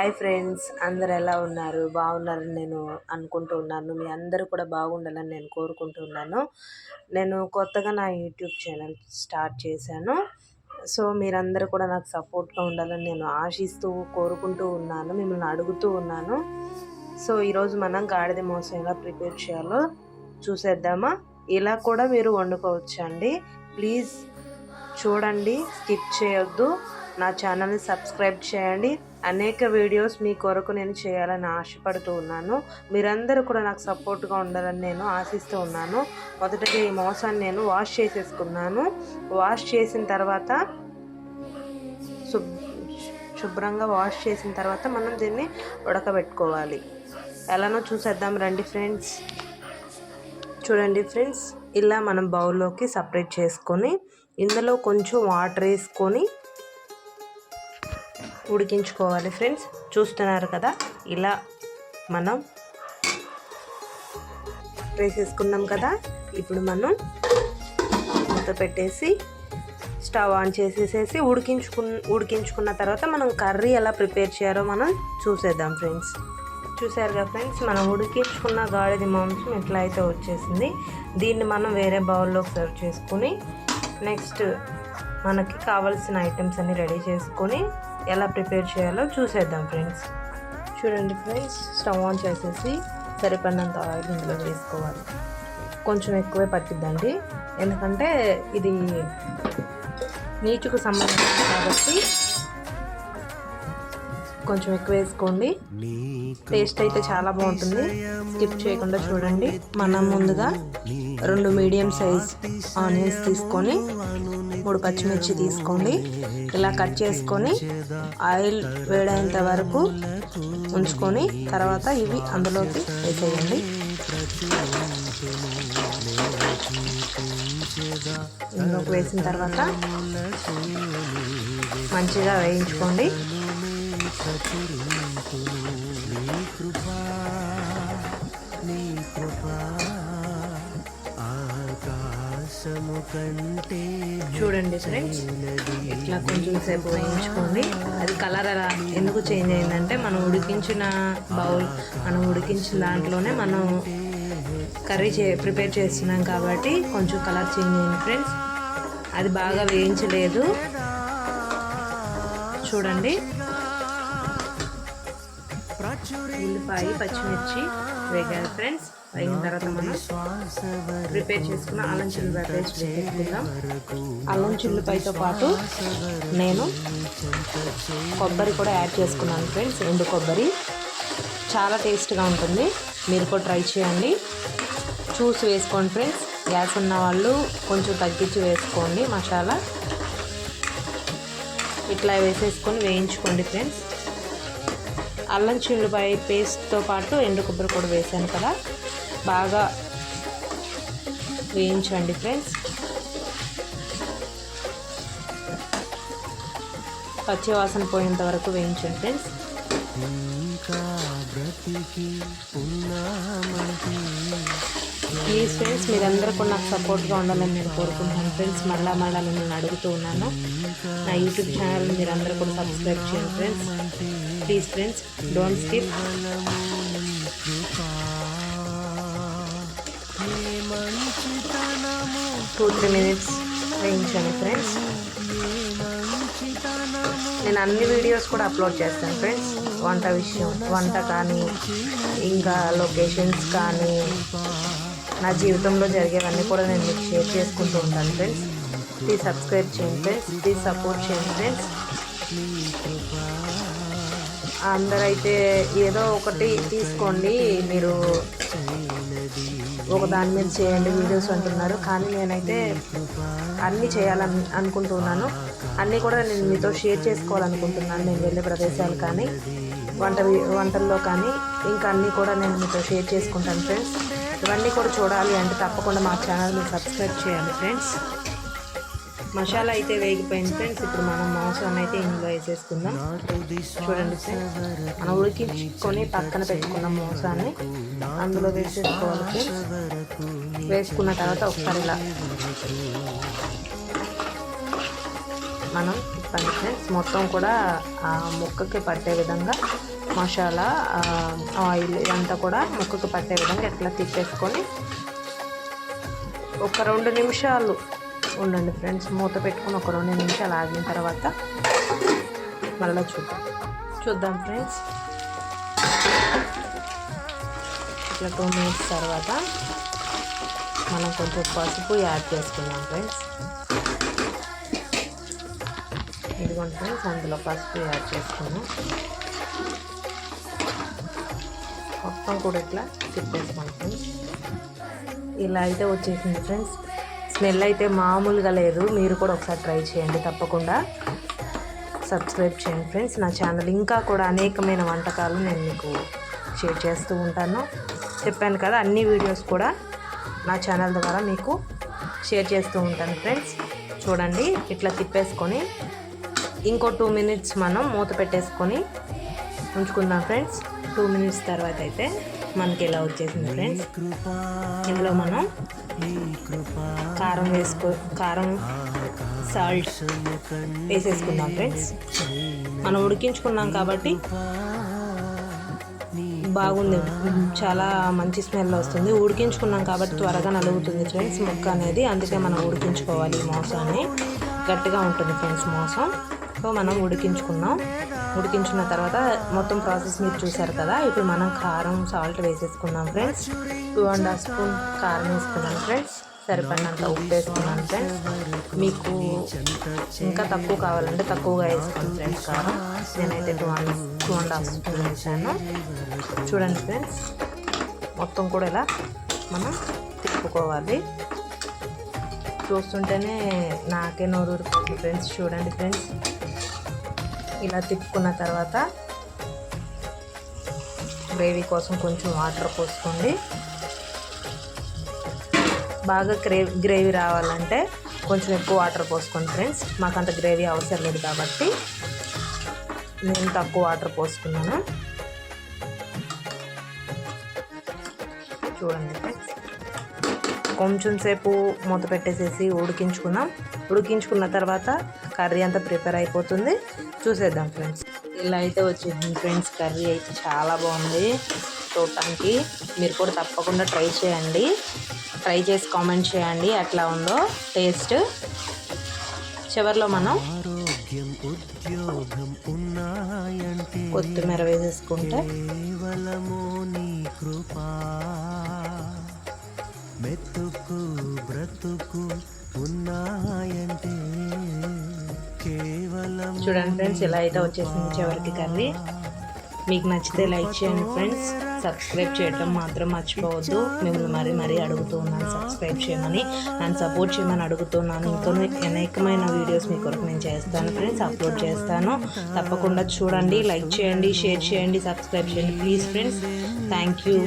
Hi friends, అందరు ఎలా ఉన్నారు? బాగున్నారని నేను అనుకుంటూ ఉన్నాను. మీ అందరూ కూడా బాగుండాలని నేను కోరుకుంటున్నాను. నేను కొత్తగా నా యూట్యూబ్ ఛానల్ స్టార్ట్ చేశాను. సో మీరందరూ కూడా నాకు సపోర్ట్గా ఉండాలని నేను ఆశిస్తూ కోరుకుంటూ ఉన్నాను, మిమ్మల్ని అడుగుతూ ఉన్నాను. సో ఈరోజు మనం గాడిద మాంసం ఎలా ప్రిపేర్ చేయాలో చూసేద్దామా? ఇలా కూడా మీరు వండుకోవచ్చండి. ప్లీజ్ చూడండి, స్కిప్ చేయొద్దు. నా ఛానల్ని సబ్స్క్రైబ్ చేయండి. అనేక వీడియోస్ మీ కొరకు నేను చేయాలని ఆశపడుతూ ఉన్నాను. మీరందరూ కూడా నాకు సపోర్ట్గా ఉండాలని నేను ఆశిస్తూ ఉన్నాను. మొదటగా ఈ మాంసాన్ని నేను వాష్ చేసేసుకున్నాను. వాష్ చేసిన తర్వాత శుభ్రంగా వాష్ చేసిన తర్వాత మనం దీన్ని ఉడకబెట్టుకోవాలి. ఎలానో చూసేద్దాం రండి ఫ్రెండ్స్. చూడండి ఫ్రెండ్స్, ఇలా మనం బౌల్లోకి సపరేట్ చేసుకొని ఇందులో కొంచెం వాటర్ వేసుకొని ఉడికించుకోవాలి ఫ్రెండ్స్. చూస్తున్నారు కదా, ఇలా మనం వేసేసుకున్నాం కదా. ఇప్పుడు మనం మూత పెట్టేసి స్టవ్ ఆన్ చేసేసేసి ఉడికించుకున్న తర్వాత మనం కర్రీ ఎలా ప్రిపేర్ చేయాలో మనం చూసేద్దాం ఫ్రెండ్స్. చూసారు కదా ఫ్రెండ్స్, మనం ఉడికించుకున్న గాడిద మాంసం ఎట్లా అయితే వచ్చేసింది. దీన్ని మనం వేరే బౌల్లోకి సర్వ్ చేసుకొని నెక్స్ట్ మనకి కావాల్సిన ఐటమ్స్ అన్ని రెడీ చేసుకొని ఎలా ప్రిపేర్ చేయాలో చూసేద్దాం ఫ్రెండ్స్. చూడండి ఫ్రెండ్స్, స్టవ్ ఆన్ చేసేసి సరిపడినంత ఆయిల్ ఇందులో వేసుకోవాలి. కొంచెం ఎక్కువే పట్టిద్దండి, ఎందుకంటే ఇది నీచుకు సంబంధించింది కాబట్టి కొంచెం ఎక్కువ వేసుకోండి. టేస్ట్ అయితే చాలా బాగుంటుంది, స్కిప్ చేయకుండా చూడండి. మనం ముందుగా 2 మీడియం సైజ్ ఆనియన్స్ తీసుకొని 3 పచ్చిమిర్చి తీసుకోండి. ఇలా కట్ చేసుకొని ఆయిల్ వేడైనంత వరకు ఉంచుకొని తర్వాత ఇవి అందులోకి వేసేయండి. ఇందులోకి వేసిన తర్వాత మంచిగా వేయించుకోండి. చూడండి ఫ్రెండ్స్, ఇట్లా కొంచెం సేపు వేయించుకోండి. అది కలర్ అలా ఎందుకు చేంజ్ అయిందంటే మనం ఉడికించిన దాంట్లోనే మనం కర్రీ ప్రిపేర్ చేస్తున్నాం కాబట్టి కొంచెం కలర్ చేంజ్ అయింది ఫ్రెండ్స్. అది బాగా వేయించలేదు. చూడండి, ఉల్లిపాయ పచ్చిమిర్చి వేగాలి ఫ్రెండ్స్. వేగిన తర్వాత మనం ప్రిపేర్ చేసుకున్న అల్లం చిల్లిపాయ పేస్ట్ వేసుకుందాం. అల్లం చిల్లిపాయతో పాటు నేను కొబ్బరి కూడా యాడ్ చేసుకున్నాను ఫ్రెండ్స్. ఎండు కొబ్బరి చాలా టేస్ట్గా ఉంటుంది, మీరు కూడా ట్రై చేయండి. చూసి వేసుకోండి ఫ్రెండ్స్. గ్యాస్ ఉన్న వాళ్ళు కొంచెం తగ్గించి వేసుకోండి. మసాలా ఇట్లా వేసేసుకొని వేయించుకోండి ఫ్రెండ్స్. అల్లం చిల్లిపాయ పేస్ట్తో పాటు ఎండు కొబ్బరి కూడా వేసాను కదా, బాగా వేయించండి ఫ్రెండ్స్. పచ్చి వాసన పోయేంత వరకు వేయించండి ఫ్రెండ్స్. ప్లీజ్ ఫ్రెండ్స్, మీరందరూ కూడా నాకు సపోర్ట్గా ఉండాలని నేను కోరుకుంటున్నాను ఫ్రెండ్స్. మళ్ళా నేను అడుగుతూ ఉన్నాను. నా యూట్యూబ్ ఛానల్ మీరందరూ కూడా సబ్స్క్రైబ్ చేయండి friends. Please friends, don't skip. 2-3 minutes వేయించండి ఫ్రెండ్స్. నేను అన్ని వీడియోస్ కూడా అప్లోడ్ చేస్తాను ఫ్రెండ్స్. వంట కానీ ఇంకా లొకేషన్స్ కానీ నా జీవితంలో జరిగేవన్నీ కూడా నేను మీకు షేర్ చేసుకుంటూ ఉంటాను ఫ్రెండ్స్. ప్లీజ్ సబ్స్క్రైబ్ చేయండి ఫ్రెండ్స్. ప్లీజ్ సపోర్ట్ చేయండి ఫ్రెండ్స్. అందరైతే ఏదో ఒకటి తీసుకోండి, మీరు ఒక దాని మీద చేయండి వీడియోస్ అంటున్నారు, కానీ నేనైతే అన్నీ చేయాలని అనుకుంటున్నాను. అన్నీ కూడా నేను మీతో షేర్ చేసుకోవాలనుకుంటున్నాను. నేను వెళ్ళే ప్రదేశాలు కానీ వంటల్లో కానీ ఇంకా అన్నీ కూడా నేను మీతో షేర్ చేసుకుంటాను ఫ్రెండ్స్. ఇవన్నీ కూడా చూడాలి అంటే తప్పకుండా మా ఛానల్ని సబ్స్క్రైబ్ చేయాలి ఫ్రెండ్స్. మసాలా అయితే వేగిపోయింది ఫ్రెండ్స్. ఇప్పుడు మనం మాంసాన్ని అయితే ఇందులో వేసేసుకుందాం. చూడండి ఫ్రెండ్స్, మనం ఉడికించుకొని పక్కన పెట్టుకున్న మాంసాన్ని అందులో వేసేసుకోవాలి ఫ్రెండ్స్. వేసుకున్న తర్వాత ఒకసారి ఇలా మనం తిప్పండి ఫ్రెండ్స్. మొత్తం కూడా ఆ ముక్కకి పట్టే విధంగా మసాలా ఆయిల్ ఇదంతా కూడా ముక్కకు పట్టే విధంగా ఎట్లా తిప్పేసుకొని ఒక 2 నిమిషాలు ఉండండి ఫ్రెండ్స్. మూత పెట్టుకొని ఒక 2 నిమిషాలు ఆగిన తర్వాత మళ్ళీ చూద్దాం ఫ్రెండ్స్. ఇట్లా 2 మినిట్స్ తర్వాత మనం కొంచెం పసుపు యాడ్ చేసుకుందాం ఫ్రెండ్స్. ఇదిగోండి ఫ్రెండ్స్, అందులో పసుపు యాడ్ చేసుకున్నాం. మొత్తం కూడా ఇట్లా తిప్పేసుకోండి ఫ్రెండ్స్. ఇలా అయితే వచ్చేసింది ఫ్రెండ్స్. స్మెల్ అయితే మామూలుగా లేదు. మీరు కూడా ఒకసారి ట్రై చేయండి. తప్పకుండా సబ్స్క్రైబ్ చేయండి ఫ్రెండ్స్. నా ఛానల్ ఇంకా కూడా అనేకమైన వంటకాలు నేను మీకు షేర్ చేస్తూ ఉంటాను. చెప్పాను కదా, అన్ని వీడియోస్ కూడా నా ఛానల్ ద్వారా మీకు షేర్ చేస్తూ ఉంటాను ఫ్రెండ్స్. చూడండి, ఇట్లా తిప్పేసుకొని ఇంకో 2 మినిట్స్ మనం మూత పెట్టేసుకొని ఉంచుకుందాం ఫ్రెండ్స్. 2 మినిట్స్ తర్వాత అయితే మనకి ఇలా వచ్చేసింది ఫ్రెండ్స్. ఇందులో మనం కారం సాల్ట్ వేసేసుకుందాం ఫ్రెండ్స్. మనం ఉడికించుకున్నాం కాబట్టి బాగుంది, చాలా మంచి స్మెల్ వస్తుంది. ఉడికించుకున్నాం కాబట్టి త్వరగా నలుగుతుంది ఫ్రెండ్స్ ముక్క అనేది. అందుకే మనం ఉడికించుకోవాలి. ఈ మోసాన్ని గట్టిగా ఉంటుంది ఫ్రెండ్స్ మోసం. సో మనం ఉడికించుకున్న తర్వాత మొత్తం ప్రాసెస్ మీరు చూసారు కదా. ఇప్పుడు మనం కారం సాల్ట్ వేసేసుకున్నాం ఫ్రెండ్స్. 2.5 స్పూన్ కారం వేసుకున్నాం ఫ్రెండ్స్. సరిపడినంత ఉప్పు వేసుకున్నాను ఫ్రెండ్స్. మీకు ఇంకా తక్కువ కావాలంటే తక్కువగా వేసుకోండి ఫ్రెండ్స్ కారం. నేనైతే 2.5 స్పూన్ వేసాను. చూడండి ఫ్రెండ్స్, మొత్తం కూడా ఇలా మనం తిప్పుకోవాలి. చూస్తుంటేనే నాకే నోరు ఊరిపోతుంది ఫ్రెండ్స్. చూడండి ఫ్రెండ్స్, ఇలా తిప్పుకున్న తర్వాత గ్రేవీ కోసం కొంచెం వాటర్ పోసుకోండి. బాగా గ్రేవీ రావాలంటే కొంచెం ఎక్కువ వాటర్ పోసుకోండి ఫ్రెండ్స్. మాకంత గ్రేవీ అవసరం లేదు కాబట్టి నేను తక్కువ వాటర్ పోసుకున్నాను. చూడండి ఫ్రెండ్స్, కొంచెం సేపు మూత పెట్టేసేసి ఉడికించుకున్న తర్వాత కర్రీ అంతా ప్రిపేర్ అయిపోతుంది. చూసేద్దాం ఫ్రెండ్స్. ఇలా అయితే వచ్చింది ఫ్రెండ్స్. కర్రీ అయితే చాలా బాగుంది చూడటానికి. మీరు కూడా తప్పకుండా ట్రై చేయండి. ట్రై చేసి కామెంట్ చేయండి ఎట్లా ఉందో టేస్ట్. చివరిలో మనం కొత్తిమీర వేసేసుకుంటే మెతుకు బ్రతుకు ఉన్నాయంటే కేవలం. చూడండి ఫ్రెండ్స్, ఇలా అయితే వచ్చేసింది చివరికి కర్రీ. మీకు నచ్చితే లైక్ చేయండి ఫ్రెండ్స్. సబ్స్క్రైబ్ చేయడం మాత్రం మర్చిపోవద్దు. మిమ్మల్ని మరీ అడుగుతూ ఉన్నాను సబ్స్క్రైబ్ చేయమని, నన్ను సపోర్ట్ చేయమని అడుగుతున్నాను. ఇంకా అనేకమైన వీడియోస్ మీ కొరకు నేను చేస్తాను ఫ్రెండ్స్, అప్లోడ్ చేస్తాను. తప్పకుండా చూడండి, లైక్ చేయండి, షేర్ చేయండి, సబ్స్క్రైబ్ చేయండి ప్లీజ్ ఫ్రెండ్స్. Thank you.